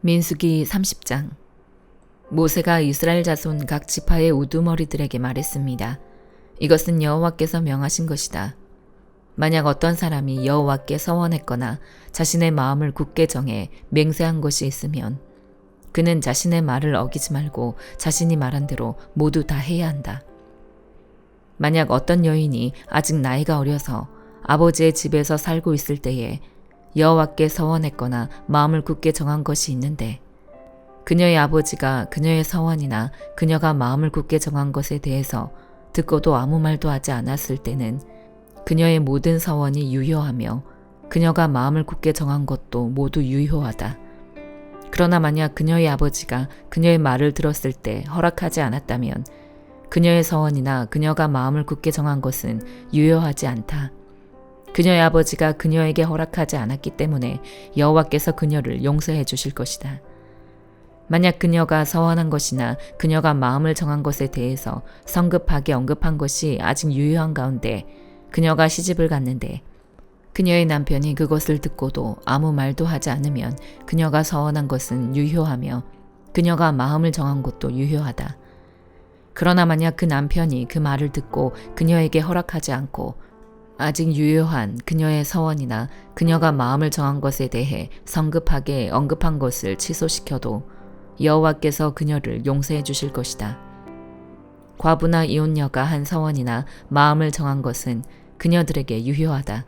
민수기 30장. 모세가 이스라엘 자손 각 지파의 우두머리들에게 말했습니다. 이것은 여호와께서 명하신 것이다. 만약 어떤 사람이 여호와께 서원했거나 자신의 마음을 굳게 정해 맹세한 것이 있으면 그는 자신의 말을 어기지 말고 자신이 말한 대로 모두 다 해야 한다. 만약 어떤 여인이 아직 나이가 어려서 아버지의 집에서 살고 있을 때에 여호와께 서원했거나 마음을 굳게 정한 것이 있는데 그녀의 아버지가 그녀의 서원이나 그녀가 마음을 굳게 정한 것에 대해서 듣고도 아무 말도 하지 않았을 때는 그녀의 모든 서원이 유효하며 그녀가 마음을 굳게 정한 것도 모두 유효하다. 그러나 만약 그녀의 아버지가 그녀의 말을 들었을 때 허락하지 않았다면 그녀의 서원이나 그녀가 마음을 굳게 정한 것은 유효하지 않다. 그녀의 아버지가 그녀에게 허락하지 않았기 때문에 여호와께서 그녀를 용서해 주실 것이다. 만약 그녀가 서원한 것이나 그녀가 마음을 정한 것에 대해서 성급하게 언급한 것이 아직 유효한 가운데 그녀가 시집을 갔는데 그녀의 남편이 그것을 듣고도 아무 말도 하지 않으면 그녀가 서원한 것은 유효하며 그녀가 마음을 정한 것도 유효하다. 그러나 만약 그 남편이 그 말을 듣고 그녀에게 허락하지 않고 아직 유효한 그녀의 서원이나 그녀가 마음을 정한 것에 대해 성급하게 언급한 것을 취소시켜도 여호와께서 그녀를 용서해 주실 것이다. 과부나 이혼녀가 한 서원이나 마음을 정한 것은 그녀들에게 유효하다.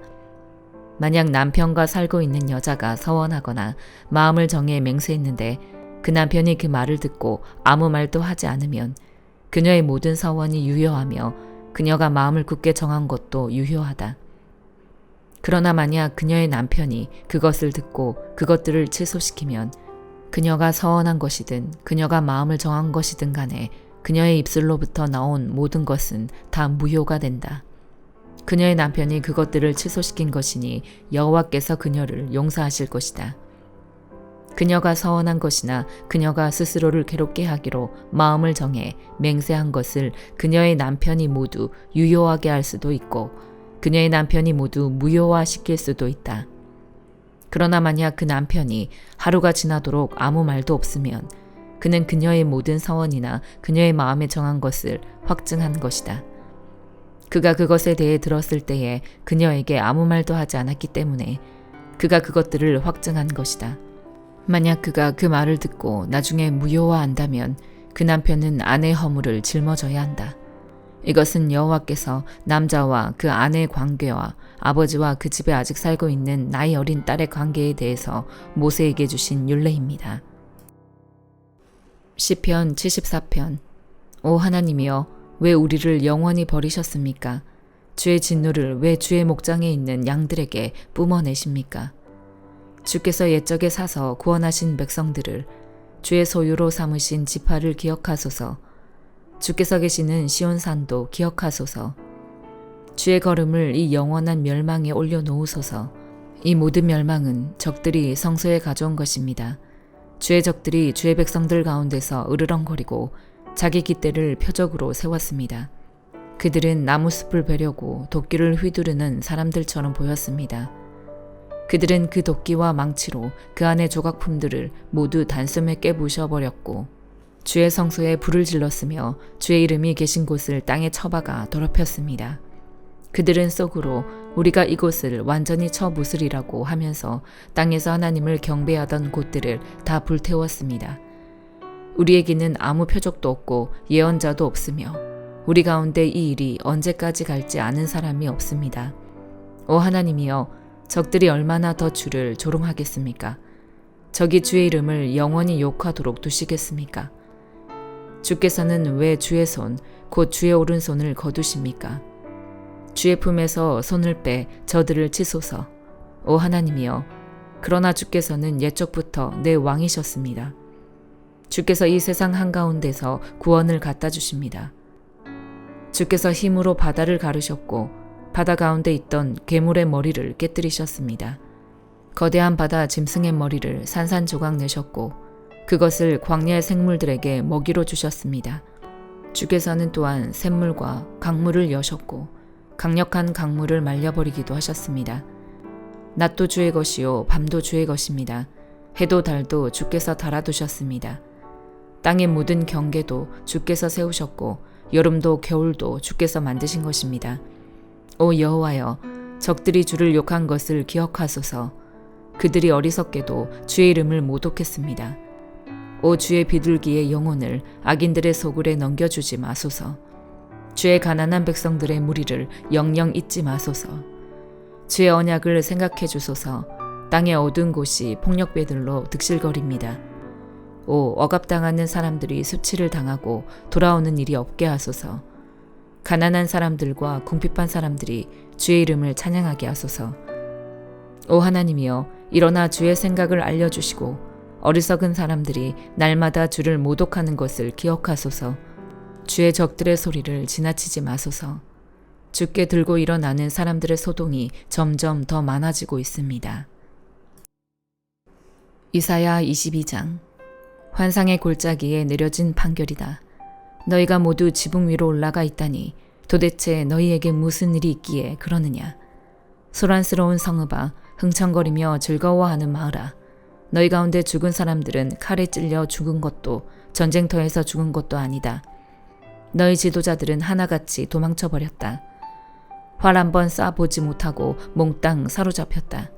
만약 남편과 살고 있는 여자가 서원하거나 마음을 정해 맹세했는데 그 남편이 그 말을 듣고 아무 말도 하지 않으면 그녀의 모든 서원이 유효하며 그녀가 마음을 굳게 정한 것도 유효하다. 그러나 만약 그녀의 남편이 그것을 듣고 그것들을 취소시키면 그녀가 서원한 것이든 그녀가 마음을 정한 것이든 간에 그녀의 입술로부터 나온 모든 것은 다 무효가 된다. 그녀의 남편이 그것들을 취소시킨 것이니 여호와께서 그녀를 용서하실 것이다. 그녀가 서원한 것이나 그녀가 스스로를 괴롭게 하기로 마음을 정해 맹세한 것을 그녀의 남편이 모두 유효하게 할 수도 있고 그녀의 남편이 모두 무효화시킬 수도 있다. 그러나 만약 그 남편이 하루가 지나도록 아무 말도 없으면 그는 그녀의 모든 서원이나 그녀의 마음에 정한 것을 확증한 것이다. 그가 그것에 대해 들었을 때에 그녀에게 아무 말도 하지 않았기 때문에 그가 그것들을 확증한 것이다. 만약 그가 그 말을 듣고 나중에 무효화한다면 그 남편은 아내의 허물을 짊어져야 한다. 이것은 여호와께서 남자와 그 아내의 관계와 아버지와 그 집에 아직 살고 있는 나이 어린 딸의 관계에 대해서 모세에게 주신 율례입니다. 시편 74편. 오 하나님이여, 왜 우리를 영원히 버리셨습니까? 주의 진노를 왜 주의 목장에 있는 양들에게 뿜어내십니까? 주께서 옛적에 사서 구원하신 백성들을 주의 소유로 삼으신 지파를 기억하소서. 주께서 계시는 시온산도 기억하소서. 주의 걸음을 이 영원한 멸망에 올려놓으소서. 이 모든 멸망은 적들이 성소에 가져온 것입니다. 주의 적들이 주의 백성들 가운데서 으르렁거리고 자기 깃대를 표적으로 세웠습니다. 그들은 나무숲을 베려고 도끼를 휘두르는 사람들처럼 보였습니다. 그들은 그 도끼와 망치로 그 안의 조각품들을 모두 단숨에 깨부셔버렸고 주의 성소에 불을 질렀으며 주의 이름이 계신 곳을 땅에 쳐박아 더럽혔습니다. 그들은 속으로 우리가 이곳을 완전히 쳐부수리라고 하면서 땅에서 하나님을 경배하던 곳들을 다 불태웠습니다. 우리에게는 아무 표적도 없고 예언자도 없으며 우리 가운데 이 일이 언제까지 갈지 아는 사람이 없습니다. 오 하나님이여, 적들이 얼마나 더 주를 조롱하겠습니까? 적이 주의 이름을 영원히 욕하도록 두시겠습니까? 주께서는 왜 주의 손, 곧 주의 오른손을 거두십니까? 주의 품에서 손을 빼 저들을 치소서. 오 하나님이여, 그러나 주께서는 옛적부터 내 왕이셨습니다. 주께서 이 세상 한가운데서 구원을 갖다 주십니다. 주께서 힘으로 바다를 가르셨고 바다 가운데 있던 괴물의 머리를 깨뜨리셨습니다. 거대한 바다 짐승의 머리를 산산조각 내셨고 그것을 광야의 생물들에게 먹이로 주셨습니다. 주께서는 또한 샘물과 강물을 여셨고 강력한 강물을 말려버리기도 하셨습니다. 낮도 주의 것이요 밤도 주의 것입니다. 해도 달도 주께서 달아두셨습니다. 땅의 모든 경계도 주께서 세우셨고 여름도 겨울도 주께서 만드신 것입니다. 오 여호와여, 적들이 주를 욕한 것을 기억하소서. 그들이 어리석게도 주의 이름을 모독했습니다. 오 주의 비둘기의 영혼을 악인들의 소굴에 넘겨주지 마소서. 주의 가난한 백성들의 무리를 영영 잊지 마소서. 주의 언약을 생각해 주소서. 땅의 어두운 곳이 폭력배들로 득실거립니다. 오 억압당하는 사람들이 수치를 당하고 돌아오는 일이 없게 하소서. 가난한 사람들과 궁핍한 사람들이 주의 이름을 찬양하게 하소서. 오 하나님이여, 일어나 주의 생각을 알려주시고 어리석은 사람들이 날마다 주를 모독하는 것을 기억하소서. 주의 적들의 소리를 지나치지 마소서. 주께 들고 일어나는 사람들의 소동이 점점 더 많아지고 있습니다. 이사야 22장. 환상의 골짜기에 내려진 판결이다. 너희가 모두 지붕 위로 올라가 있다니 도대체 너희에게 무슨 일이 있기에 그러느냐. 소란스러운 성읍아, 흥청거리며 즐거워하는 마을아, 너희 가운데 죽은 사람들은 칼에 찔려 죽은 것도 전쟁터에서 죽은 것도 아니다. 너희 지도자들은 하나같이 도망쳐버렸다. 활 한번 쏴보지 못하고 몽땅 사로잡혔다.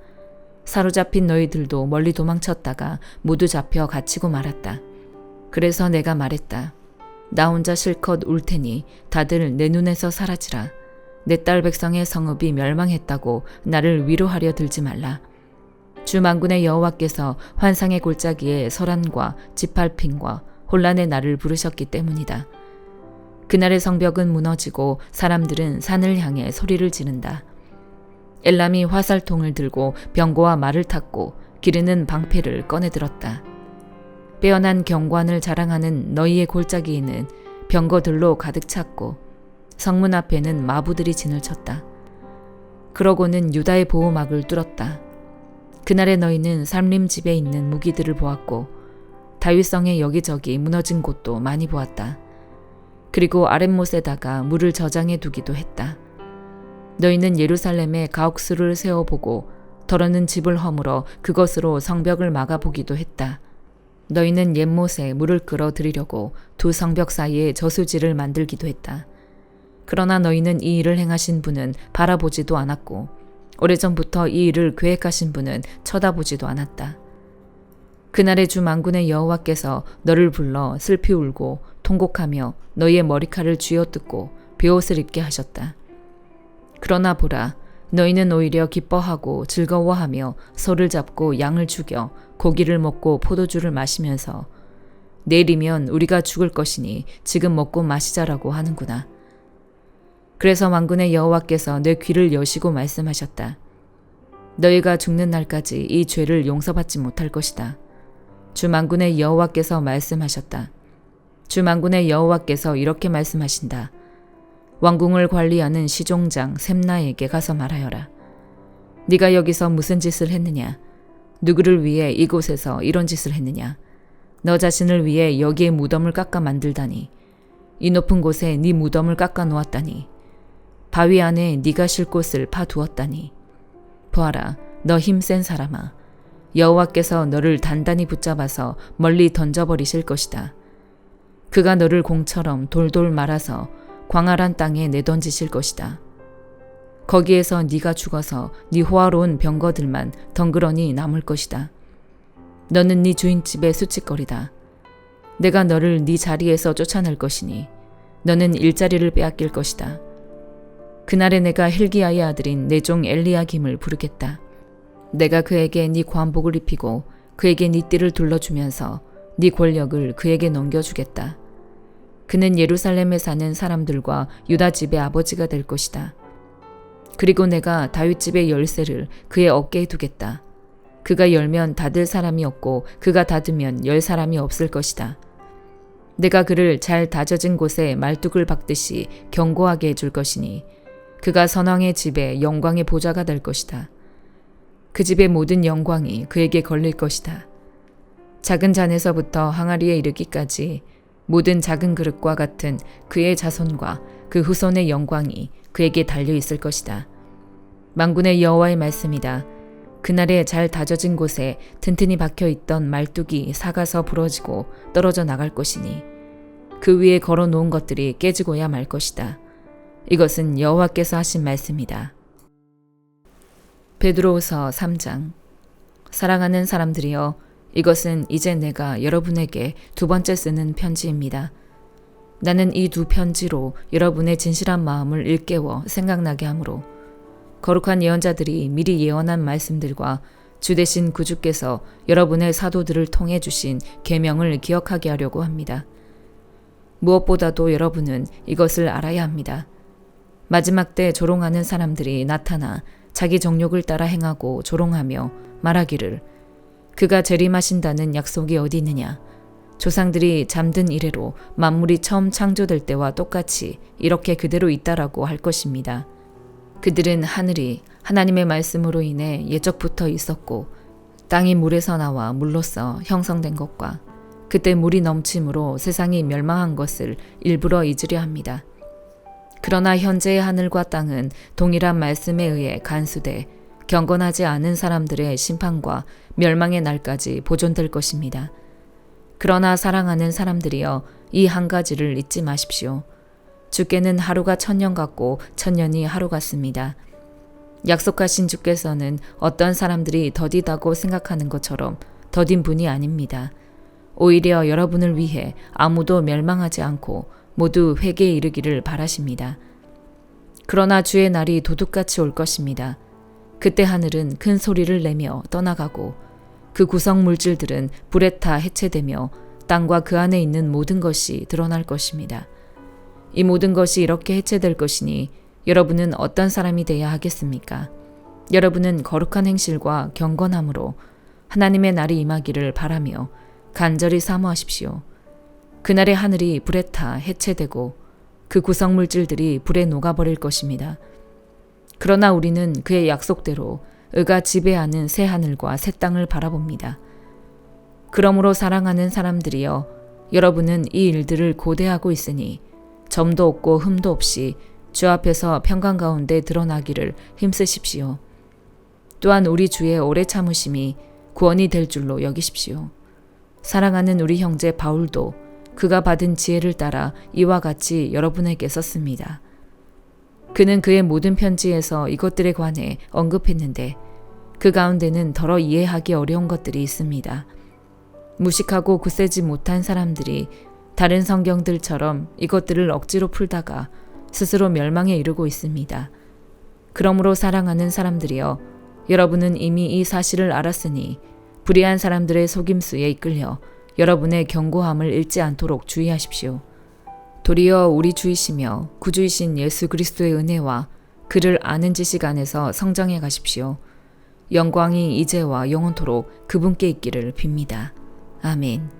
사로잡힌 너희들도 멀리 도망쳤다가 모두 잡혀 갇히고 말았다. 그래서 내가 말했다. 나 혼자 실컷 울 테니 다들 내 눈에서 사라지라. 내 딸 백성의 성읍이 멸망했다고 나를 위로하려 들지 말라. 주 만군의 여호와께서 환상의 골짜기에 설한과 지팔핀과 혼란의 날을 부르셨기 때문이다. 그날의 성벽은 무너지고 사람들은 산을 향해 소리를 지른다. 엘람이 화살통을 들고 병거와 말을 탔고 기르는 방패를 꺼내들었다. 빼어난 경관을 자랑하는 너희의 골짜기에는 병거들로 가득 찼고 성문 앞에는 마부들이 진을 쳤다. 그러고는 유다의 보호막을 뚫었다. 그날에 너희는 산림집에 있는 무기들을 보았고 다윗성의 여기저기 무너진 곳도 많이 보았다. 그리고 아랫못에다가 물을 저장해 두기도 했다. 너희는 예루살렘에 가옥수를 세워보고 더러는 집을 허물어 그것으로 성벽을 막아보기도 했다. 너희는 옛못에 물을 끌어들이려고 두 성벽 사이에 저수지를 만들기도 했다. 그러나 너희는 이 일을 행하신 분은 바라보지도 않았고 오래전부터 이 일을 계획하신 분은 쳐다보지도 않았다. 그날의 주 만군의 여호와께서 너를 불러 슬피 울고 통곡하며 너희의 머리칼을 쥐어뜯고 베옷을 입게 하셨다. 그러나 보라, 너희는 오히려 기뻐하고 즐거워하며 소를 잡고 양을 죽여 고기를 먹고 포도주를 마시면서 내일이면 우리가 죽을 것이니 지금 먹고 마시자라고 하는구나. 그래서 만군의 여호와께서 내 귀를 여시고 말씀하셨다. 너희가 죽는 날까지 이 죄를 용서받지 못할 것이다. 주 만군의 여호와께서 말씀하셨다. 주 만군의 여호와께서 이렇게 말씀하신다. 왕궁을 관리하는 시종장 셈나에게 가서 말하여라. 네가 여기서 무슨 짓을 했느냐? 누구를 위해 이곳에서 이런 짓을 했느냐? 너 자신을 위해 여기에 무덤을 깎아 만들다니. 이 높은 곳에 네 무덤을 깎아 놓았다니. 바위 안에 네가 쉴 곳을 파두었다니. 보아라, 너 힘센 사람아. 여호와께서 너를 단단히 붙잡아서 멀리 던져버리실 것이다. 그가 너를 공처럼 돌돌 말아서 광활한 땅에 내던지실 것이다. 거기에서 네가 죽어서 네 호화로운 병거들만 덩그러니 남을 것이다. 너는 네 주인집의 수치거리다. 내가 너를 네 자리에서 쫓아낼 것이니 너는 일자리를 빼앗길 것이다. 그날에 내가 힐기야의 아들인 내 종 엘리야김을 부르겠다. 내가 그에게 네 관복을 입히고 그에게 네 띠를 둘러주면서 네 권력을 그에게 넘겨주겠다. 그는 예루살렘에 사는 사람들과 유다 집의 아버지가 될 것이다. 그리고 내가 다윗 집의 열쇠를 그의 어깨에 두겠다. 그가 열면 닫을 사람이 없고 그가 닫으면 열 사람이 없을 것이다. 내가 그를 잘 다져진 곳에 말뚝을 박듯이 견고하게 해줄 것이니 그가 선왕의 집에 영광의 보좌가 될 것이다. 그 집의 모든 영광이 그에게 걸릴 것이다. 작은 잔에서부터 항아리에 이르기까지 모든 작은 그릇과 같은 그의 자손과 그 후손의 영광이 그에게 달려 있을 것이다. 만군의 여호와의 말씀이다. 그날에 잘 다져진 곳에 튼튼히 박혀있던 말뚝이 삭아서 부러지고 떨어져 나갈 것이니 그 위에 걸어놓은 것들이 깨지고야 말 것이다. 이것은 여호와께서 하신 말씀이다. 베드로후서 3장. 사랑하는 사람들이여, 이것은 이제 내가 여러분에게 두 번째 쓰는 편지입니다. 나는 이 두 편지로 여러분의 진실한 마음을 일깨워 생각나게 하므로 거룩한 예언자들이 미리 예언한 말씀들과 주 되신 구주께서 여러분의 사도들을 통해 주신 계명을 기억하게 하려고 합니다. 무엇보다도 여러분은 이것을 알아야 합니다. 마지막 때 조롱하는 사람들이 나타나 자기 정욕을 따라 행하고 조롱하며 말하기를 그가 재림하신다는 약속이 어디 있느냐. 조상들이 잠든 이래로 만물이 처음 창조될 때와 똑같이 이렇게 그대로 있다라고 할 것입니다. 그들은 하늘이 하나님의 말씀으로 인해 예적부터 있었고 땅이 물에서 나와 물로써 형성된 것과 그때 물이 넘침으로 세상이 멸망한 것을 일부러 잊으려 합니다. 그러나 현재의 하늘과 땅은 동일한 말씀에 의해 간수돼 경건하지 않은 사람들의 심판과 멸망의 날까지 보존될 것입니다. 그러나 사랑하는 사람들이여, 이 한 가지를 잊지 마십시오. 주께는 하루가 1000년 같고 1000년이 하루 같습니다. 약속하신 주께서는 어떤 사람들이 더디다고 생각하는 것처럼 더딘 분이 아닙니다. 오히려 여러분을 위해 아무도 멸망하지 않고 모두 회개에 이르기를 바라십니다. 그러나 주의 날이 도둑같이 올 것입니다. 그때 하늘은 큰 소리를 내며 떠나가고 그 구성 물질들은 불에 타 해체되며 땅과 그 안에 있는 모든 것이 드러날 것입니다. 이 모든 것이 이렇게 해체될 것이니 여러분은 어떤 사람이 되어야 하겠습니까? 여러분은 거룩한 행실과 경건함으로 하나님의 날이 임하기를 바라며 간절히 사모하십시오. 그날의 하늘이 불에 타 해체되고 그 구성 물질들이 불에 녹아버릴 것입니다. 그러나 우리는 그의 약속대로 의가 지배하는 새 하늘과 새 땅을 바라봅니다. 그러므로 사랑하는 사람들이여, 여러분은 이 일들을 고대하고 있으니 점도 없고 흠도 없이 주 앞에서 평강 가운데 드러나기를 힘쓰십시오. 또한 우리 주의 오래 참으심이 구원이 될 줄로 여기십시오. 사랑하는 우리 형제 바울도 그가 받은 지혜를 따라 이와 같이 여러분에게 썼습니다. 그는 그의 모든 편지에서 이것들에 관해 언급했는데 그 가운데는 더러 이해하기 어려운 것들이 있습니다. 무식하고 굳세지 못한 사람들이 다른 성경들처럼 이것들을 억지로 풀다가 스스로 멸망에 이르고 있습니다. 그러므로 사랑하는 사람들이여, 여러분은 이미 이 사실을 알았으니 불의한 사람들의 속임수에 이끌려 여러분의 견고함을 잃지 않도록 주의하십시오. 도리어 우리 주이시며 구주이신 예수 그리스도의 은혜와 그를 아는 지식 안에서 성장해 가십시오. 영광이 이제와 영원토록 그분께 있기를 빕니다. 아멘.